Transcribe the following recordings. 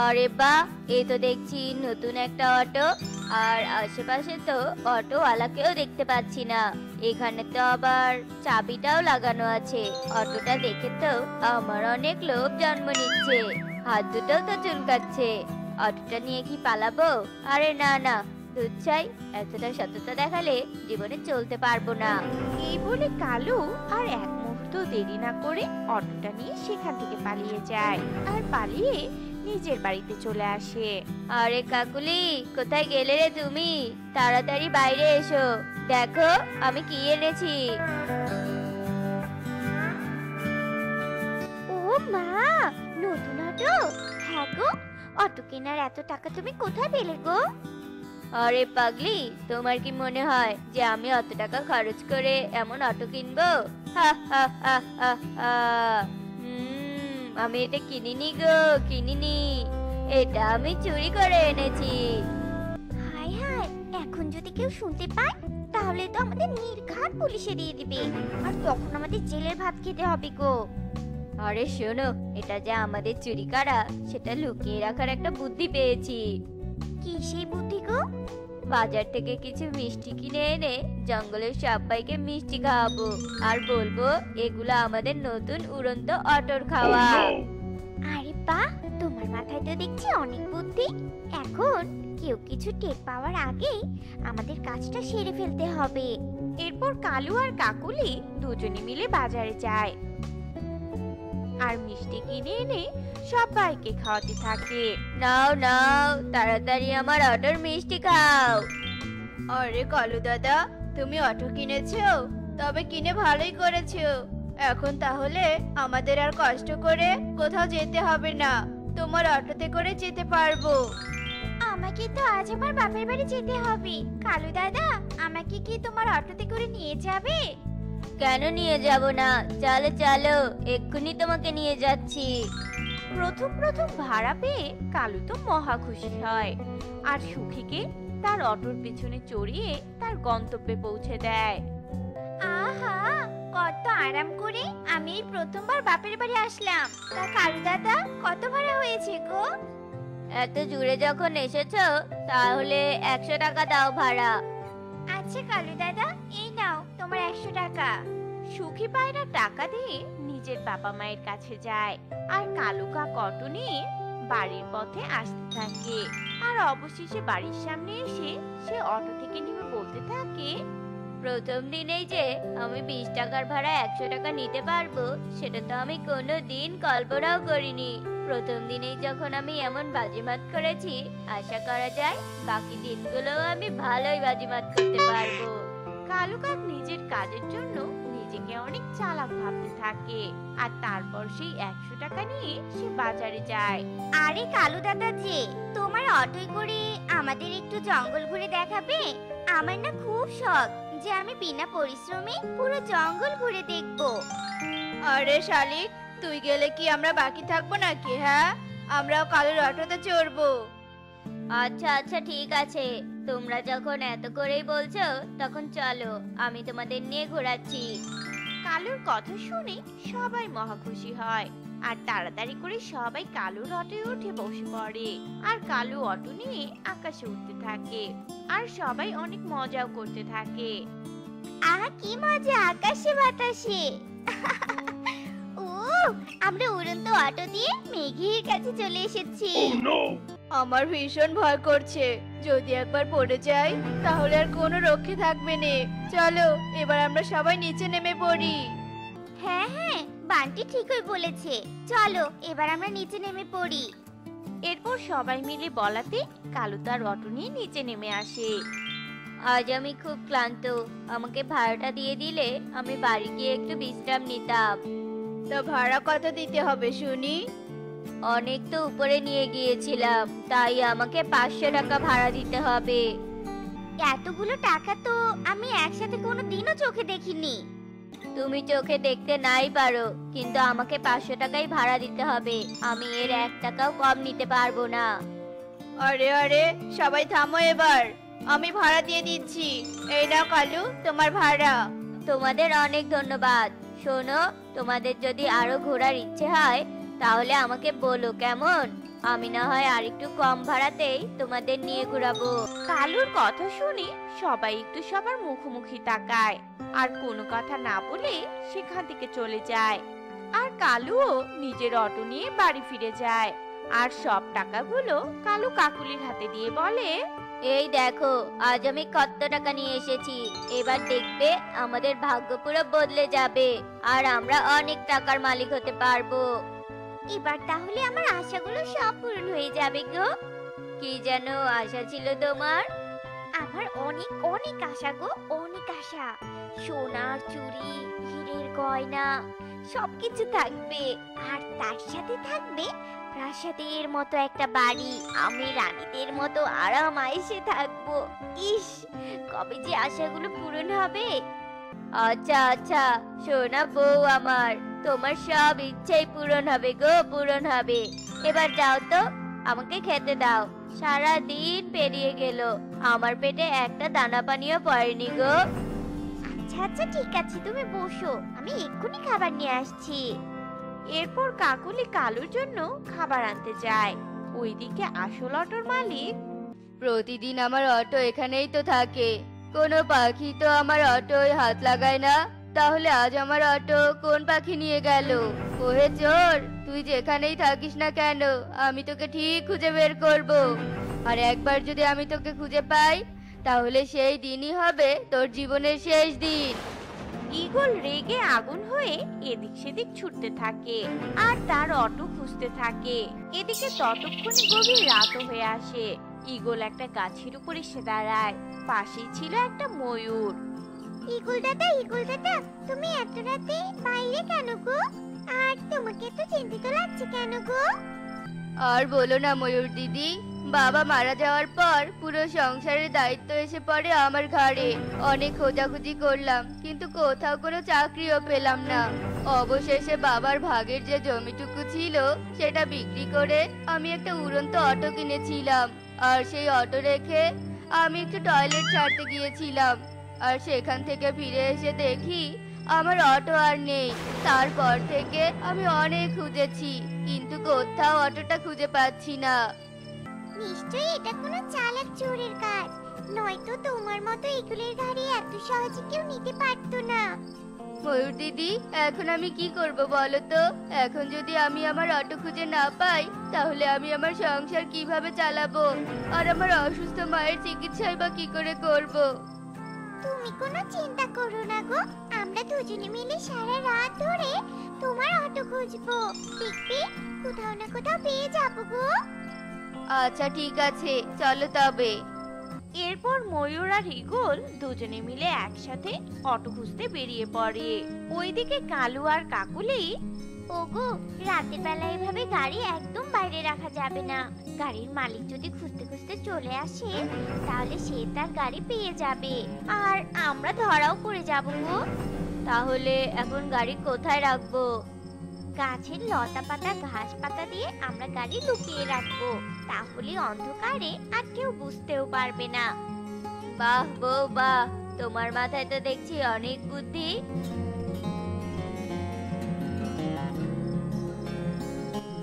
আরে বাহ, এই তো দেখছি নতুন একটা অটো। আর আশেপাশে তো অটোওয়ালাকেও দেখতে পাচ্ছি না। এখানে তো আবার চাবিটাও লাগানো আছে। অটোটা দেখে তো আমার অনেক লোভ জন্ম নিচ্ছে। হাত দুটোও তো চুলকাচ্ছে। অটোটা নিয়ে কি পালাবো? আরে না না, দুধ চাই। এতটা সততা দেখালে জীবনে চলতে পারবো না। এই বলে কালু আর এক মুহূর্ত দেরি না করে অটোটা নিয়ে সেখান থেকে পালিয়ে যায় আর পালিয়ে নিজের বাড়িতে চলে আসে। আরে কাকুলি, কোথায় গেলে রে তুমি? তাড়াতাড়ি বাইরে এসো, দেখো আমি কি এনেছি। ও মা, নতুন অটো? হ্যাঁ গো, অটো কেনার এত টাকা তুমি কোথায় পেলে গো? আরে পাগলি, তোমার কি মনে হয় যে আমি অত টাকা খরচ করে এমন অটো কিনবো? হা হা হা হা হা। আমি এটা কিনিনি গো, কিনিনি। এটা আমি চুরি করে এনেছি। হায় হায়, এখন যদি কেউ শুনতে পায় তাহলে তো আমাদের নির্ঘাত পুলিশে দিয়ে দিবে, আর তখন আমাদের জেলের ভাত খেতে হবে গো। আরে শোনো, এটা যে আমাদের চুরি করা সেটা লুকিয়ে রাখার একটা বুদ্ধি পেয়েছি। কি সেই বুদ্ধি গো? বাজার থেকে কিছু মিষ্টি কিনে এনে জঙ্গলের সবাইকে মিষ্টি খাওয়াবো, আর বলবো এগুলো আমাদের নতুন উড়ন্ত অটোর খাওয়া। আরে বাহ, তোমার মাথায় তো দেখছি অনেক বুদ্ধি। এখন কেউ কিছু টের পাওয়ার আগে আমাদের কাজটা সেরে ফেলতে হবে। এরপর কালু আর কাকুলি দুজনে মিলে বাজারে যায় আর মিষ্টি কিনে এনে সবাইকে খাওয়াতে থাকে। নাও নাও, তাড়াতাড়ি আমার অটোর মিষ্টি খাও। আরে কালু দাদা, তুমি অটো কিনেছো? তবে কিনে ভালোই করেছো। এখন তাহলে আমাদের আর কষ্ট করে কোথাও যেতে হবে না, তোমার অটোতে করে যেতে পারবো। আমাকে তো আজ আমার বাপের বাড়ি যেতে হবে। কালু দাদা, আমাকে কি তোমার অটোতে করে নিয়ে যাবে? কেন নিয়ে যাব না? চলো চলো, এক্ষুনি তোমাকে নিয়ে যাচ্ছি। প্রথম প্রথম ভাড়া পেয়ে কালু তো মহা খুশি হয় আর সুখীকে তার অটোর পিছনে চড়িয়ে তার গন্তব্যে পৌঁছে দেয়। আহা, কত আরাম করে আমি এই প্রথমবার বাপের বাড়ি আসলাম। তা কালু দাদা, কত ভাড়া হয়েছে গো? এত জুড়ে যখন এসেছো তাহলে 100 টাকা দাও ভাড়া। আচ্ছা কালু দাদা, এই নাও তোমার 100 টাকা। সুখী পায়রা টাকা দিয়ে নিজের বাবা মায়ের কাছে যায় আর কালু কাক অটো নিয়ে বাড়ির পথে আসতে থাকে। আর অবশেষে বাড়ির সামনে এসে সে অটো থেকে নেমে বলতে থাকে, প্রথম দিনেই যে আমি 20 টাকার ভাড়া 100 টাকা নিতে পারবো সেটা তো আমি কোনোদিন কল্পনাও করিনি। প্রথম দিনেই যখন আমি এমন বাজিমাত করেছি, আশা করা যায় বাকি দিনগুলোও আমি ভালোই বাজিমাত করতে পারবো। কালু কাক নিজের কাজের জন্য নিজেকে অনেক চালাক ভাবতে থাকে আর তারপর সেই 100 টাকা নিয়ে সে বাজারে যায়। আরে কালু দাদা যে, তোমার অটোয় করে আমাদের একটু জঙ্গল ঘুরে দেখাবে? আমার না খুব শখ যে আমি বিনা পরিশ্রমে পুরো জঙ্গল ঘুরে দেখবো। আরে শালিক, তুই গেলে কি আমরা বাকি থাকবো নাকি? হ্যাঁ, আমরাও কালুর অটোতে চড়বো। আচ্ছা আচ্ছা, ঠিক আছে, তোমরা যখন এত করেই বলছো তখন চলো, আমি তোমাদের নিয়ে ঘোরাচ্ছি। কালুর কথা শুনে সবাই মহা খুশি হয় আর তাড়াতাড়ি করে সবাই কালুর অটোয় উঠে বসে পড়ে আর কালু অটো নিয়ে আকাশে উঠতে থাকে আর সবাই অনেক মজাও করতে থাকে। আহা, কি মজা আকাশে বাতাসে! ও, আমরা উড়ন্ত অটো দিয়ে মেঘের কাছে চলে এসেছি। আমার ভীষণ ভয় করছে, যদি একবার পড়ে যাই তাহলে আর কোনো রক্ষে থাকবে না। চলো এবার আমরা সবাই নিচে নেমে পড়ি। হ্যাঁ হ্যাঁ, বান্টি ঠিকই বলেছে। চলো এবার আমরা নিচে নেমে পড়ি। এরপর সবাই মিলে বলাতে কালু তার অটো নিয়ে নিচে নেমে আসে। আজ আমি খুব ক্লান্ত, আমাকে ভাড়াটা দিয়ে দিলে আমি বাড়ি গিয়ে একটু বিশ্রাম নিতাম। তো ভাড়া কত দিতে হবে শুনি? অনেক তো উপরে নিয়ে গিয়েছিলাম, তাই আমাকে 500 টাকা ভাড়া দিতে হবে। এতগুলো টাকা তো আমি একসাথে কোনো দিনও চোখে দেখিনি। তুমি চোখে দেখতে নাই পারো, কিন্তু আমাকে 500 টাকাই ভাড়া দিতে হবে। আমি এর 1 টাকাও কম নিতে পারবো না। আরে আরে, সবাই থামো এবার, আমি ভাড়া দিয়ে দিচ্ছি। এই নাও কালু, তোমার ভাড়া। তোমাদের অনেক ধন্যবাদ। শোনো, তোমাদের যদি আরো ঘোরার ইচ্ছে হয় তাহলে আমাকে বলো, কেমন? আমি না হয় আর একটু কম ভাড়াতেই তোমাদের নিয়ে ঘুরাবো। কালুর কথা শুনে সবাই একটু সবার মুখোমুখি তাকায় আর কোনো কথা না বলে সেখান থেকে চলে যায়। আর কালুও নিজের অটো নিয়ে বাড়ি ফিরে যায় আর সব টাকাগুলো কালু কাকুলির হাতে দিয়ে বলে, এই দেখো আজ আমি কত টাকা নিয়ে এসেছি। এবার দেখবে আমাদের ভাগ্য পুরো বদলে যাবে আর আমরা অনেক টাকার মালিক হতে পারবো। এবার তাহলে আমার আশাগুলো সব পূরণ হয়ে যাবে গো। কি যেন আশা ছিল তোমার? আমার অনেক অনেক আশা গো, অনেক আশা। সোনার চুড়ি, হীরের গয়না সবকিছু থাকবে, আর তার সাথে থাকবে প্রাসাদের মতো একটা বাড়ি। আমি রানীদের মতো আরাম আয়েশে থাকবো। ইস, কবে যে আশাগুলো পূরণ হবে। আচ্ছা আচ্ছা সোনা বউ আমার, তোমার সব ইচ্ছেই পূরণ হবে গো, পূরণ হবে। এবার যাও তো, আমাকে খেতে দাও। সারা দিন পেরিয়ে গেল, আমার পেটে একটা দানা পানিও পড়েনি গো। আচ্ছা আচ্ছা ঠিক আছে, তুমি বসো, আমি এক্ষুনি খাবার নিয়ে আসছি। এরপর কাকুলি কালুর জন্য খাবার আনতে যায়। ওইদিকে আসল অটোর মালিক, প্রতিদিন আমার অটো এখানেই তো থাকে, কোনো পাখি তো আমার অটোয় হাত লাগায় না। তাহলে আজ আমার অটো কোন পাখি নিয়ে গেল? ওহে চোর, তুই যেখানেই থাকিস না কেন আমি তোকে ঠিক খুঁজে বের করব। আর একবার যদি আমি তোকে খুঁজে পাই তাহলে সেই দিনই হবে তোর জীবনের শেষ দিন। ঈগল রেগে আগুন হয়ে এদিক সেদিক ছুটতে থাকে আর তার অটো খুঁজতে থাকে। এদিকে ততক্ষণে গভীর রাতও হয়ে আসে। ঈগল একটা গাছের উপর এসে দাঁড়ায়। পাশেই ছিল একটা ময়ূর। ইগল দাদা, তুমি এত রাতে বাইরে কেন গো? আর তোমাকে তো চিন্তিত লাগছে কেন গো? আর বলো না ময়ূর দিদি, বাবা মারা যাওয়ার পর পুরো সংসারের দায়িত্ব এসে পড়ে আমার ঘাড়ে। অনেক খোঁজাখুঁজি করলাম কিন্তু কোথাও কোনো চাকরিও পেলাম না। অবশেষে বাবার ভাগের যে জমিটুকু ছিল সেটা বিক্রি করে আমি একটা উড়ন্ত অটো কিনেছিলাম। আর সেই অটো রেখে আমি একটু টয়লেট ছাড়তে গিয়েছিলাম, আর সেখান থেকে ফিরে এসে দেখি আমার অটো আর নেই। তারপর থেকে আমি অনেক খুঁজেছি কিন্তু কোথাও অটোটা খুঁজে পাচ্ছি না। নিশ্চয়ই এটা কোনো চালাক চোরের কাজ, নয়তো তোমার মতো ইগলের গাড়ি এত সহজে কেউ নিতে পারতো না। ময়ূর দিদি, এখন আমি কি করব বলো তো? এখন যদি আমি আমার অটো খুঁজে না পাই তাহলে আমি আমার সংসার কিভাবে চালাবো? আর আমার অসুস্থ মায়ের চিকিৎসাই বা কি করে করব? তুমি কোনো চিন্তা করো না গো, আমরা দুজনে মিলে সারা রাত ধরে তোমার অটো খুঁজবো। দেখবে কোথাও না কোথাও পেয়ে যাবো গো। আচ্ছা ঠিক আছে, চলো তবে। এরপর ময়ূর আর ঈগল দুজনে মিলে একসাথে অটো খুঁজতে বেরিয়ে পড়ে। ওইদিকে কালু আর কাকুলি, ওগো, রাতের বেলা এভাবে গাড়ি একদম বাইরে রাখা যাবে না। গাড়ির মালিক যদি খুঁজতে খুঁজতে চলে আসে তাহলে সে তার গাড়ি পেয়ে যাবে আর আমরা ধরাও পড়ে যাবো গো। তাহলে এখন গাড়ি কোথায় রাখবো? গাছের লতা পাতা ঘাস পাতা দিয়ে আমরা গাড়ি লুকিয়ে রাখবো, তাহলে অন্ধকারে আর কেউ বুঝতেও পারবে না। বাহ বউ বাহ, তোমার মাথায় তো দেখছি অনেক বুদ্ধি।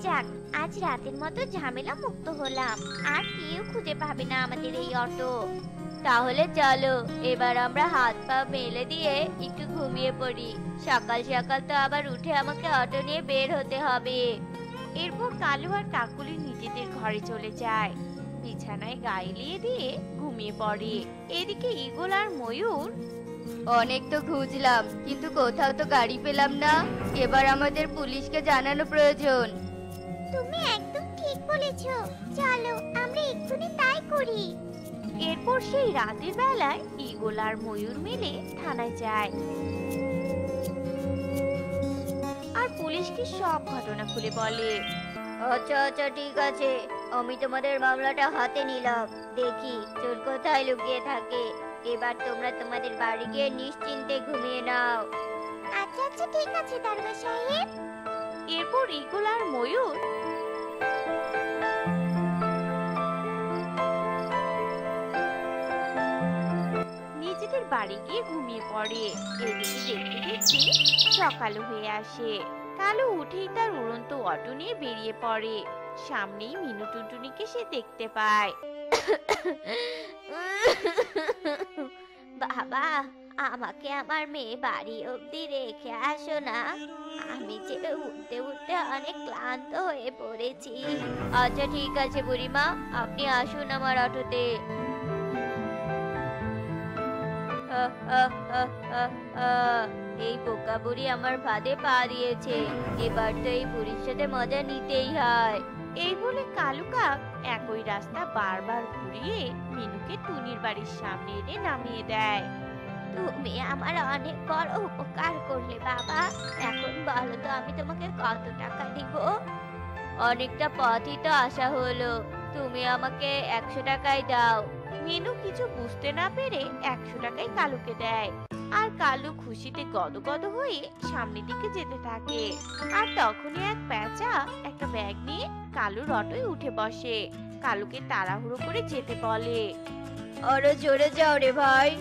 যাক, আজ রাতের মতো ঝামেলা মুক্ত হলাম, আর কেউ খুঁজে পাবে না আমাদের এই অটো। তাহলে চলো এবার আমরা হাত পা মেলে দিয়ে একটু ঘুমিয়ে পড়ি। সকাল সকাল তো আবার উঠে আমাকে অটো নিয়ে বের হতে হবে। এরপর কালু আর কাকুলি নিজেদের ঘরে চলে যায়। বিছানায় গায়ে দিয়ে ঘুমিয়ে পড়ে। এদিকে ঈগল আর ময়ূর, অনেক তো খুঁজলাম কিন্তু কোথাও তো গাড়ি পেলাম না। এবার আমাদের পুলিশকে জানানো প্রয়োজন। তুমি একদম ঠিক বলেছো, চলো আমরা এক্ষুনি তাই করি। এরপর সেই রাতের বেলায় ঈগল আর ময়ূর মিলে থানায় যায় আর পুলিশকে সব ঘটনা খুলে বলে। আচ্ছা আচ্ছা ঠিক আছে, আমি তোমাদের মামলাটা হাতে নিলাম। দেখি চোর কোথায় লুকিয়ে থাকে। এবার তোমরা তোমাদের বাড়ি গিয়ে নিশ্চিন্তে ঘুমিয়ে নাও। আচ্ছা আচ্ছা ঠিক আছে দারোগা সাহেব। এরপর ঈগল আর ময়ূর নিজেদের বাড়ি গিয়ে ঘুমিয়ে পড়ে। এদিকে দেখতে দেখতে সকাল হয়ে আসে। কালু উঠেই তার উড়ন্ত অটো নিয়ে বেরিয়ে পড়ে। সামনেই মিনু টুনটুনিকে সে দেখতে পায়। বাবা, আমাকে আমার মেয়ে বাড়ি অবধি রেখে আসো না। আমি যে উঠতে উঠতে অনেক ক্লান্ত হয়ে পড়েছি। আচ্ছা ঠিক আছে বুড়িমা, আপনি আসুন আমার অটোতে। আহ, আহ, আহ, আহ, আহ। এই বোকা বুড়ি আমার ফাঁদে পা দিয়েছে, এবার তো এই বুড়ির সাথে মজা নিতেই হয়। এই বলে কালু কাক একই রাস্তা বারবার ঘুরিয়ে মিনুকে টুনির বাড়ির সামনে এনে নামিয়ে দেয়। তুমি আমার অনেক বড় উপকার করলে বাবা। এখন বলো তো আমি তোমাকে কত টাকা দিব? অনেকটা পথই তো আসা হলো, তুমি আমাকে 100 টাকাই দাও। মিনু কিছু বুঝতে না পেরে 100 টাকাই কালুকে দেয়। আর কালু খুশিতে গদগদ হয়ে সামনের দিকে যেতে থাকে। আর তখনই এক পেঁচা একটা ব্যাগ নিয়ে কালুর অটোয় উঠে বসে। কালুকে তাড়াহুড়ো করে যেতে বলে। আরো জোরে যাও রে ভাই।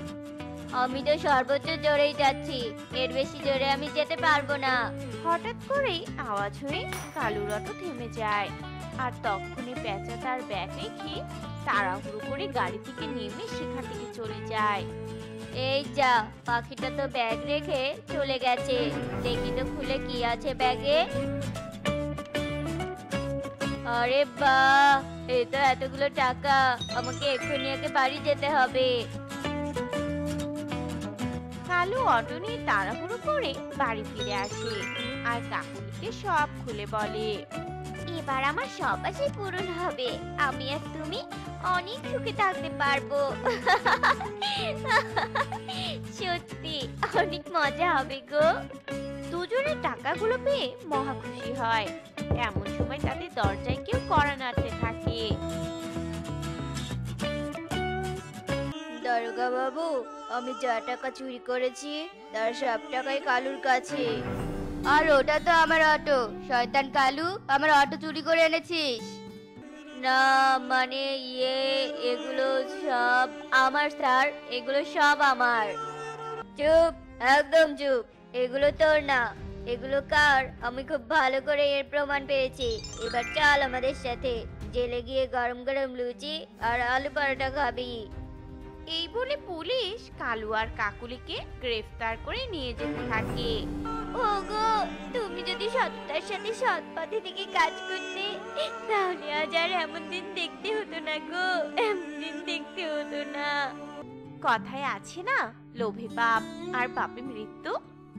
আমি তো সর্বোচ্চ জোরেই যাচ্ছি, এর বেশি জোরে আমি যেতে পারবো না। হঠাৎ করেই আওয়াজ হয়ে কালুর অটো থেমে যায়। আর তখনই পেঁচা তার ব্যাগ রেখে তাড়াহুড়ো করে গাড়ি থেকে নেমে সেখান থেকে চলে যায়। এই যা, পাখিটা তো ব্যাগ রেখে চলে গেছে, দেখি তো খুলে কি আছে ব্যাগে। আরে বাহ, এই তো এতগুলো টাকা, আমাকে এক্ষুনি একে বাড়ি যেতে হবে। কালু অটো নিয়ে তাড়াহুড়ো করে বাড়ি ফিরে আসে আর কাকুলিকে সব খুলে বলে। এবার আমার সব আশাই পূরণ হবে। আমি আর তুমি অনেক সুখে থাকতে পারবো। সত্যি অনেক মজা হবে গো। দুজনে টাকাগুলো পেয়ে মহা খুশি হয়। এমন সময় তাদের দরজায় কেউ কড়া নাড়তে থাকে। দারোগা বাবু, আমি যা টাকা চুরি করেছি তার সব টাকাই কালুর কাছে। আর ওটা তো আমার অটো। শয়তান কালু, আমার অটো চুরি করে এনেছিস। না মানে এগুলো সব আমার স্যার, এগুলো সব আমার। চুপ, একদম চুপ, এগুলো তোর না, এগুলো কার আমি খুব ভালো করে এর প্রমাণ পেয়েছি। এবার চল আমাদের সাথে, জেলে গিয়ে গরম গরম লুচি আর আলু পরোটা খাবি। এই বলে পুলিশ কালু আর কাকুলিকে গ্রেফতার করে নিয়ে যেতে থাকে। ওগো, তুমি যদি সততার সাথে সৎ পথে থেকে কাজ করতে, তাহলে আজ আর এমন দিন দেখতে হতো না গো, এমন দিন দেখতে হতো না। কথায় আছে না, লোভে পাপ আর পাপে মৃত্যু।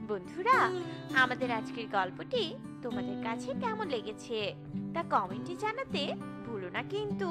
বন্ধুরা, আমাদের আজকের গল্পটি তোমাদের কাছে কেমন লেগেছে তা কমেন্টে জানাতে ভুলো না কিন্তু।